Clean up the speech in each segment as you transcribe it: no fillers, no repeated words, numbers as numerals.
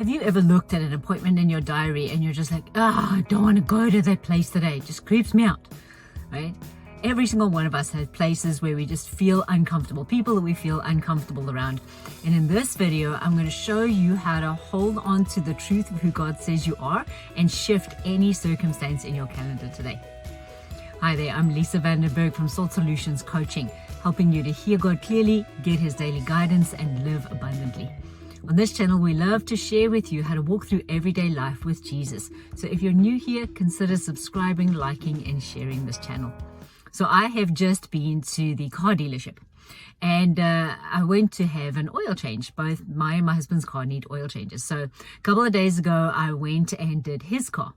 Have you ever looked at an appointment in your diary and you're just like, I don't want to go to that place today. It just creeps me out, right? Every single one of us has places where we just feel uncomfortable, people that we feel uncomfortable around. And in this video, I'm going to show you how to hold on to the truth of who God says you are and shift any circumstance in your calendar today. Hi there, I'm Lisa Berg from Salt Solutions Coaching, helping you to hear God clearly, get His daily guidance, and live abundantly. On this channel, we love to share with you how to walk through everyday life with Jesus. So if you're new here, consider subscribing, liking, and sharing this channel. So I have just been to the car dealership and I went to have an oil change. Both my and my husband's car need oil changes. So a couple of days ago, I went and did his car.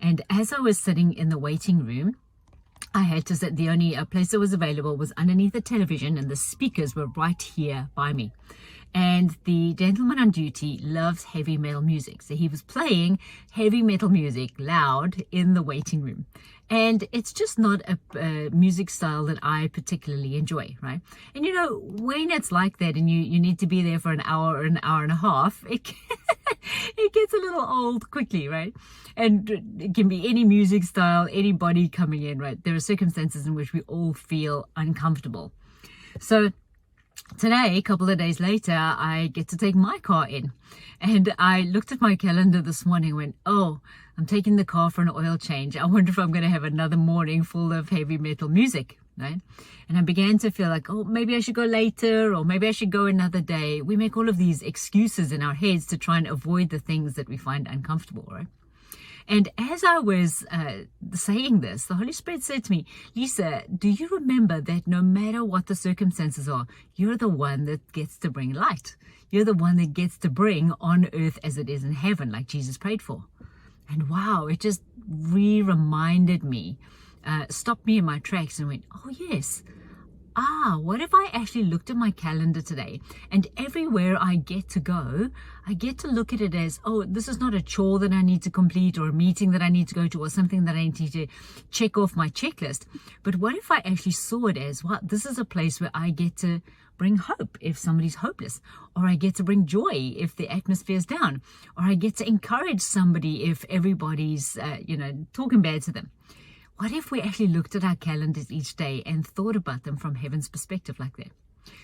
And as I was sitting in the waiting room, I had to sit, the only place that was available was underneath the television, and the speakers were right here by me. And the gentleman on duty loves heavy metal music. So he was playing heavy metal music loud in the waiting room. And it's just not a music style that I particularly enjoy, right? And you know, when it's like that and you need to be there for an hour or an hour and a half, it gets a little old quickly, right? And it can be any music style, anybody coming in, right? There are circumstances in which we all feel uncomfortable. So today, a couple of days later, I get to take my car in. And I looked at my calendar this morning and went, oh, I'm taking the car for an oil change. I wonder if I'm going to have another morning full of heavy metal music, right? And I began to feel like, oh, maybe I should go later, or maybe I should go another day. We make all of these excuses in our heads to try and avoid the things that we find uncomfortable, right? And as I was saying this, the Holy Spirit said to me, Lisa, do you remember that no matter what the circumstances are, you're the one that gets to bring light. You're the one that gets to bring on earth as it is in heaven, like Jesus prayed for. And wow, it just reminded me, stopped me in my tracks and went, oh yes. What if I actually looked at my calendar today, and everywhere I get to go, I get to look at it as, oh, this is not a chore that I need to complete, or a meeting that I need to go to, or something that I need to check off my checklist. But what if I actually saw it as, well, this is a place where I get to bring hope if somebody's hopeless, or I get to bring joy if the atmosphere is down, or I get to encourage somebody if everybody's, talking bad to them. What if we actually looked at our calendars each day and thought about them from heaven's perspective like that?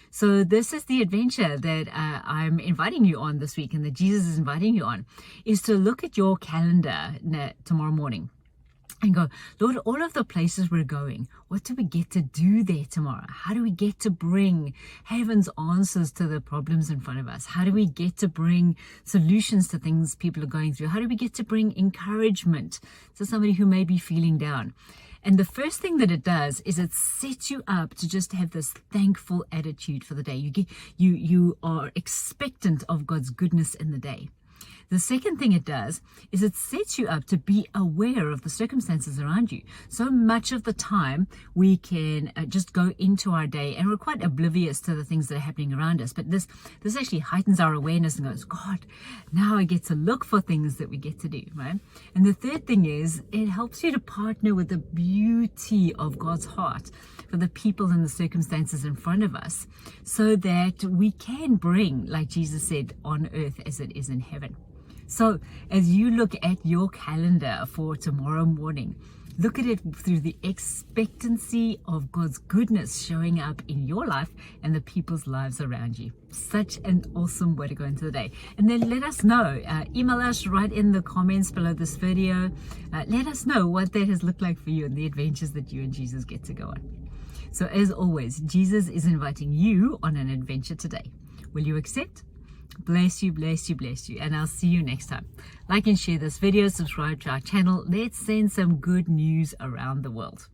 So this is the adventure that I'm inviting you on this week, and that Jesus is inviting you on, is to look at your calendar tomorrow morning and go, Lord, all of the places we're going, what do we get to do there tomorrow? How do we get to bring heaven's answers to the problems in front of us? How do we get to bring solutions to things people are going through? How do we get to bring encouragement to somebody who may be feeling down? And the first thing that it does is it sets you up to just have this thankful attitude for the day. You are expectant of God's goodness in the day. The second thing it does is it sets you up to be aware of the circumstances around you. So much of the time we can just go into our day and we're quite oblivious to the things that are happening around us. But this actually heightens our awareness and goes, God, now I get to look for things that we get to do, right? And the third thing is it helps you to partner with the beauty of God's heart for the people and the circumstances in front of us, so that we can bring, like Jesus said, on earth as it is in heaven. So as you look at your calendar for tomorrow morning, look at it through the expectancy of God's goodness showing up in your life and the people's lives around you. Such an awesome way to go into the day. And then let us know, email us right in the comments below this video. Let us know what that has looked like for you and the adventures that you and Jesus get to go on. So as always, Jesus is inviting you on an adventure today. Will you accept? Bless you, bless you, bless you. And I'll see you next time. Like and share this video, subscribe to our channel. Let's send some good news around the world.